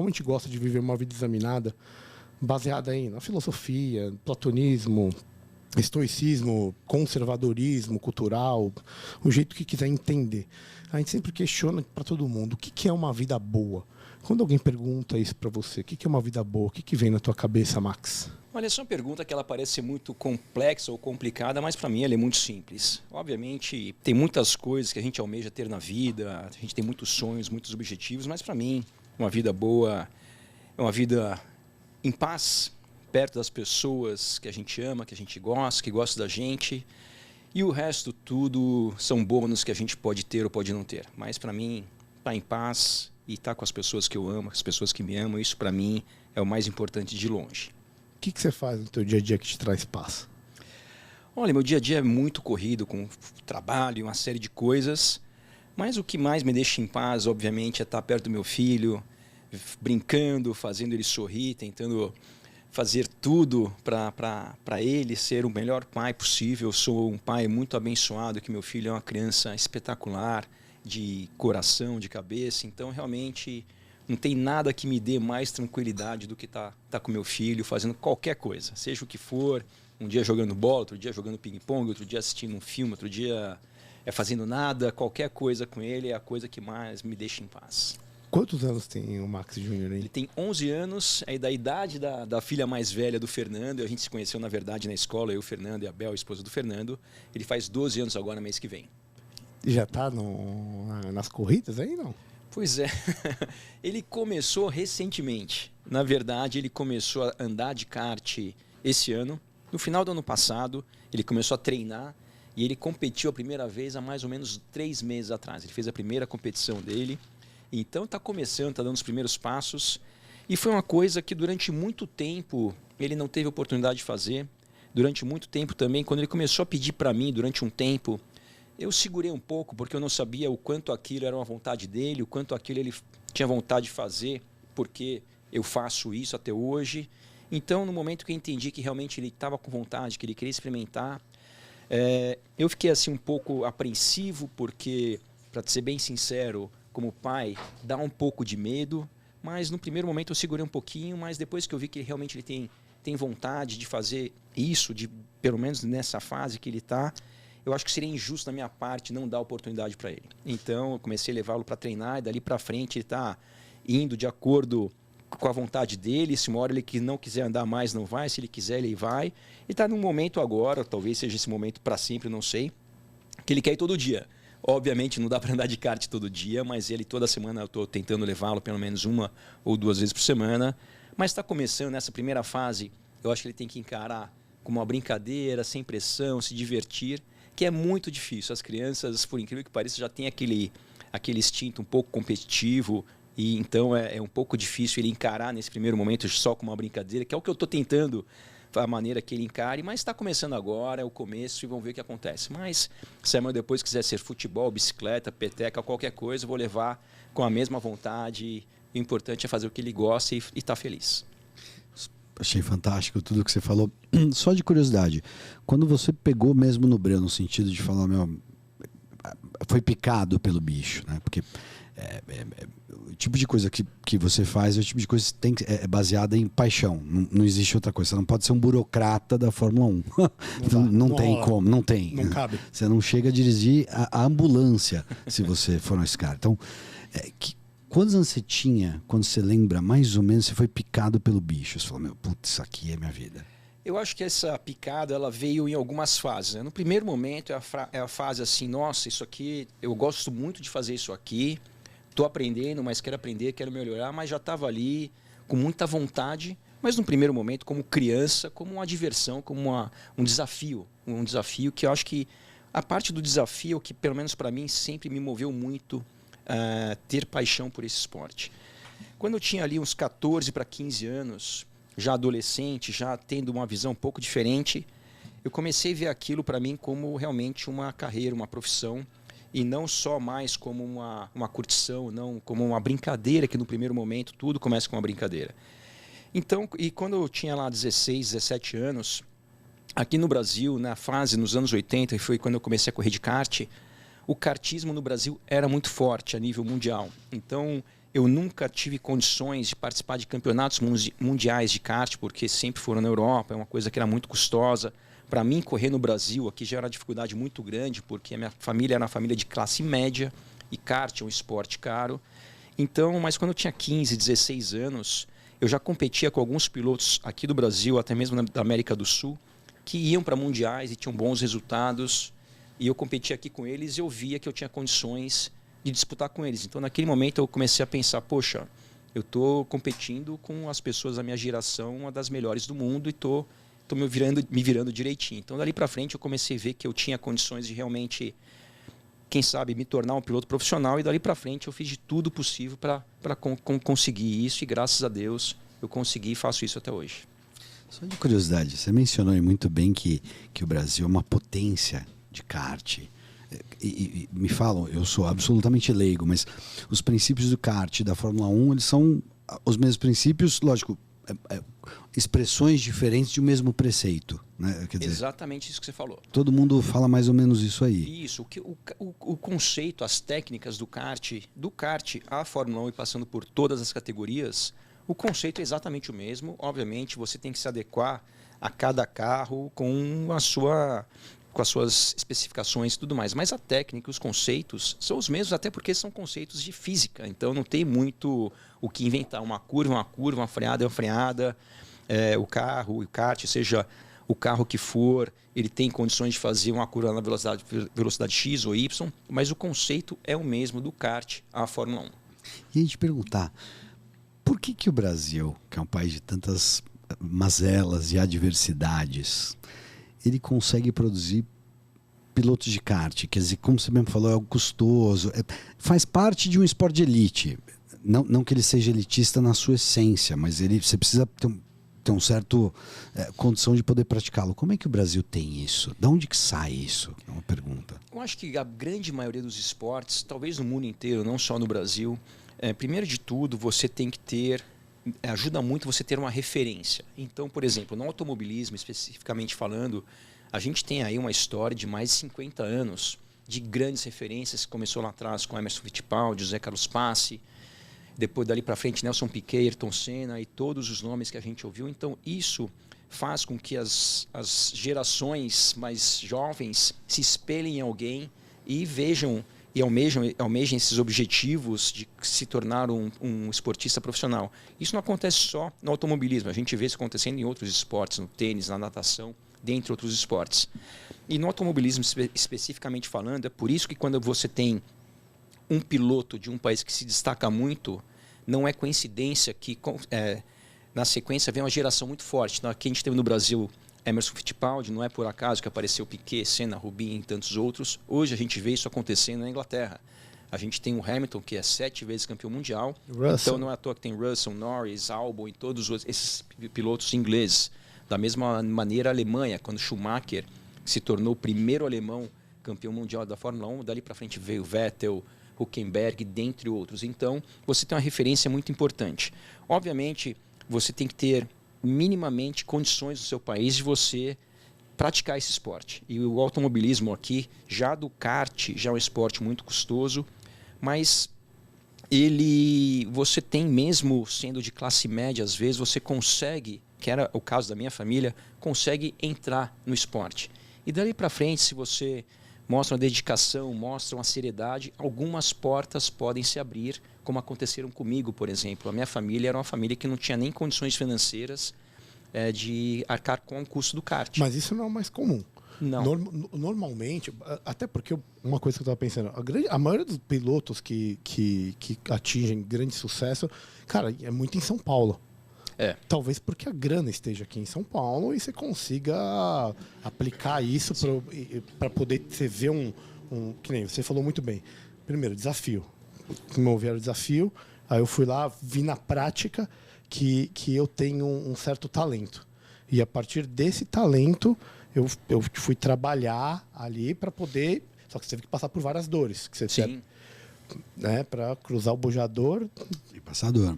como a gente gosta de viver uma vida examinada, baseada aí na filosofia, platonismo, estoicismo, conservadorismo cultural, o jeito que quiser entender. A gente sempre questiona para todo mundo o que é uma vida boa. Quando alguém pergunta isso para você, o que é uma vida boa? O que vem na tua cabeça, Max? Olha, essa é uma pergunta que ela parece muito complexa ou complicada, mas para mim ela é muito simples. Obviamente, tem muitas coisas que a gente almeja ter na vida, a gente tem muitos sonhos, muitos objetivos, mas para mim, uma vida boa é uma vida em paz, perto das pessoas que a gente ama, que a gente gosta, que gostam da gente. E o resto tudo são bônus que a gente pode ter ou pode não ter. Mas para mim, estar em paz e estar com as pessoas que eu amo, as pessoas que me amam, isso para mim é o mais importante de longe. O que você faz no teu dia a dia que te traz paz? Olha, meu dia a dia é muito corrido, com trabalho, uma série de coisas. Mas o que mais me deixa em paz, obviamente, é estar perto do meu filho, brincando, fazendo ele sorrir, tentando fazer tudo para ele ser o melhor pai possível. Eu sou um pai muito abençoado, que meu filho é uma criança espetacular, de coração, de cabeça. Então, realmente, não tem nada que me dê mais tranquilidade do que tá com meu filho, fazendo qualquer coisa. Seja o que for, um dia jogando bola, outro dia jogando ping-pong, outro dia assistindo um filme, outro dia fazendo nada. Qualquer coisa com ele é a coisa que mais me deixa em paz. Quantos anos tem o Max Júnior aí? Ele tem 11 anos, é da idade da filha mais velha do Fernando. A gente se conheceu, na verdade, na escola, eu, o Fernando e a Bel, a esposa do Fernando. Ele faz 12 anos agora, mês que vem. Já está nas corridas aí, não? Pois é, ele começou recentemente. Na verdade, ele começou a andar de kart esse ano. No final do ano passado, ele começou a treinar e ele competiu a primeira vez há mais ou menos 3 meses atrás. Ele fez a primeira competição dele. Então está começando, está dando os primeiros passos. E foi uma coisa que durante muito tempo ele não teve oportunidade de fazer. Durante muito tempo também, quando ele começou a pedir para mim, durante um tempo, eu segurei um pouco, porque eu não sabia o quanto aquilo era uma vontade dele, o quanto aquilo ele tinha vontade de fazer, porque eu faço isso até hoje. Então, no momento que eu entendi que realmente ele estava com vontade, que ele queria experimentar, eu fiquei assim um pouco apreensivo, porque, para ser bem sincero, como pai, dá um pouco de medo, mas no primeiro momento eu segurei um pouquinho, mas depois que eu vi que realmente ele tem vontade de fazer isso, de pelo menos nessa fase que ele está, eu acho que seria injusto da minha parte não dar oportunidade para ele. Então eu comecei a levá-lo para treinar e dali para frente ele está indo de acordo com a vontade dele. Se uma hora ele que não quiser andar mais, não vai. Se ele quiser, ele vai. Ele está num momento agora, talvez seja esse momento para sempre, não sei, que ele quer ir todo dia. Obviamente não dá para andar de kart todo dia, mas ele toda semana eu estou tentando levá-lo pelo menos 1 ou 2 vezes por semana. Mas está começando nessa primeira fase, eu acho que ele tem que encarar como uma brincadeira, sem pressão, se divertir, que é muito difícil. As crianças, por incrível que pareça, já têm aquele instinto um pouco competitivo, e então é um pouco difícil ele encarar nesse primeiro momento só como uma brincadeira, que é o que eu estou tentando, a maneira que ele encare, mas está começando agora, é o começo e vamos ver o que acontece. Mas se amanhã depois quiser ser futebol, bicicleta, peteca, qualquer coisa, eu vou levar com a mesma vontade. O importante é fazer o que ele gosta e estar feliz. Achei fantástico tudo que você falou. Só de curiosidade, quando você pegou mesmo no breu, no sentido de falar, foi picado pelo bicho, né? Porque o tipo de coisa que você faz é o tipo de coisa que é baseada em paixão. Não existe outra coisa. Você não pode ser um burocrata da Fórmula 1. Não tem como, não tem. Não cabe. Você não chega a dirigir a ambulância se você for nesse cara. Então, quantos anos você tinha quando você lembra, mais ou menos, você foi picado pelo bicho? Você falou, putz, isso aqui é minha vida. Eu acho que essa picada ela veio em algumas fases, né? No primeiro momento é a fase assim, nossa, isso aqui, eu gosto muito de fazer isso aqui, estou aprendendo, mas quero aprender, quero melhorar, mas já estava ali com muita vontade, mas no primeiro momento como criança, como uma diversão, como um desafio que eu acho que a parte do desafio que pelo menos para mim sempre me moveu muito, ter paixão por esse esporte. Quando eu tinha ali uns 14 para 15 anos, já adolescente, já tendo uma visão um pouco diferente, eu comecei a ver aquilo para mim como realmente uma carreira, uma profissão, e não só mais como uma curtição, não como uma brincadeira, que no primeiro momento tudo começa com uma brincadeira. Então, e quando eu tinha lá 16, 17 anos, aqui no Brasil, na fase, nos anos 80, e foi quando eu comecei a correr de kart, o kartismo no Brasil era muito forte a nível mundial. Então, Eu nunca tive condições de participar de campeonatos mundiais de kart, porque sempre foram na Europa, é uma coisa que era muito custosa. Para mim, correr no Brasil aqui já era uma dificuldade muito grande, porque a minha família era uma família de classe média e kart é um esporte caro. Então, mas quando eu tinha 15, 16 anos, eu já competia com alguns pilotos aqui do Brasil, até mesmo da América do Sul, que iam para mundiais e tinham bons resultados. E eu competia aqui com eles e eu via que eu tinha condições de disputar com eles. Então, naquele momento, eu comecei a pensar, poxa, eu estou competindo com as pessoas da minha geração, uma das melhores do mundo, e estou me virando direitinho. Então, dali para frente, eu comecei a ver que eu tinha condições de realmente, quem sabe, me tornar um piloto profissional, e dali para frente eu fiz de tudo possível para conseguir isso, e graças a Deus eu consegui e faço isso até hoje. Só de curiosidade, você mencionou muito bem que o Brasil é uma potência de kart. E me falam, eu sou absolutamente leigo, mas os princípios do kart da Fórmula 1, eles são os mesmos princípios, lógico, expressões diferentes de um mesmo preceito, né? Quer dizer, exatamente isso que você falou. Todo mundo fala mais ou menos isso aí. Isso, o conceito, as técnicas do kart à Fórmula 1 e passando por todas as categorias, o conceito é exatamente o mesmo. Obviamente, você tem que se adequar a cada carro com as suas especificações e tudo mais. Mas a técnica, os conceitos são os mesmos, até porque são conceitos de física. Então não tem muito o que inventar. Uma curva, uma freada é uma freada. O kart, seja o carro que for, ele tem condições de fazer uma curva na velocidade X ou Y, mas o conceito é o mesmo do kart à Fórmula 1. E a gente perguntar, por que o Brasil, que é um país de tantas mazelas e adversidades, ele consegue produzir pilotos de kart? Quer dizer, como você mesmo falou, é algo custoso, faz parte de um esporte de elite. Não que ele seja elitista na sua essência, mas você precisa ter um certo condição de poder praticá-lo. Como é que o Brasil tem isso? De onde que sai isso? É uma pergunta. Eu acho que a grande maioria dos esportes, talvez no mundo inteiro, não só no Brasil, primeiro de tudo, você tem que ter... ajuda muito você ter uma referência. Então, por exemplo, no automobilismo, especificamente falando, a gente tem aí uma história de mais de 50 anos de grandes referências, que começou lá atrás com Emerson Fittipaldi, José Carlos Passe, depois dali para frente Nelson Piquet, Ayrton Senna e todos os nomes que a gente ouviu. Então, isso faz com que as gerações mais jovens se espelhem em alguém e vejam e almejem esses objetivos de se tornar um esportista profissional. Isso não acontece só no automobilismo, a gente vê isso acontecendo em outros esportes, no tênis, na natação, dentre outros esportes. E no automobilismo, especificamente falando, é por isso que quando você tem um piloto de um país que se destaca muito, não é coincidência que na sequência vem uma geração muito forte. Então, aqui a gente teve no Brasil Emerson Fittipaldi, não é por acaso que apareceu Piquet, Senna, Rubinho e tantos outros. Hoje a gente vê isso acontecendo na Inglaterra. A gente tem o Hamilton, que é 7 vezes campeão mundial. Russell. Então não é à toa que tem Russell, Norris, Albon e todos esses pilotos ingleses. Da mesma maneira a Alemanha, quando Schumacher se tornou o primeiro alemão campeão mundial da Fórmula 1, dali para frente veio Vettel, Hülkenberg, dentre outros. Então você tem uma referência muito importante. Obviamente você tem que ter minimamente condições no seu país de você praticar esse esporte. E o automobilismo aqui, já do kart, já é um esporte muito custoso, mas você tem, mesmo sendo de classe média, às vezes você consegue, que era o caso da minha família, consegue entrar no esporte. E dali para frente, se você mostra uma dedicação, mostra uma seriedade, algumas portas podem se abrir, como aconteceram comigo, por exemplo. A minha família era uma família que não tinha nem condições financeiras de arcar com o custo do kart. Mas isso não é o mais comum. Não. Normalmente, até porque uma coisa que eu estava pensando, a maioria dos pilotos que atingem grande sucesso, cara, é muito em São Paulo. Talvez porque a grana esteja aqui em São Paulo e você consiga aplicar isso para poder você ver que nem você falou muito bem. Primeiro, desafio. Promover o desafio, aí eu fui lá, vi na prática que eu tenho um certo talento. E a partir desse talento, eu fui trabalhar ali para poder... Só que você teve que passar por várias dores. Que você Sim. Para cruzar o bojador... E passador.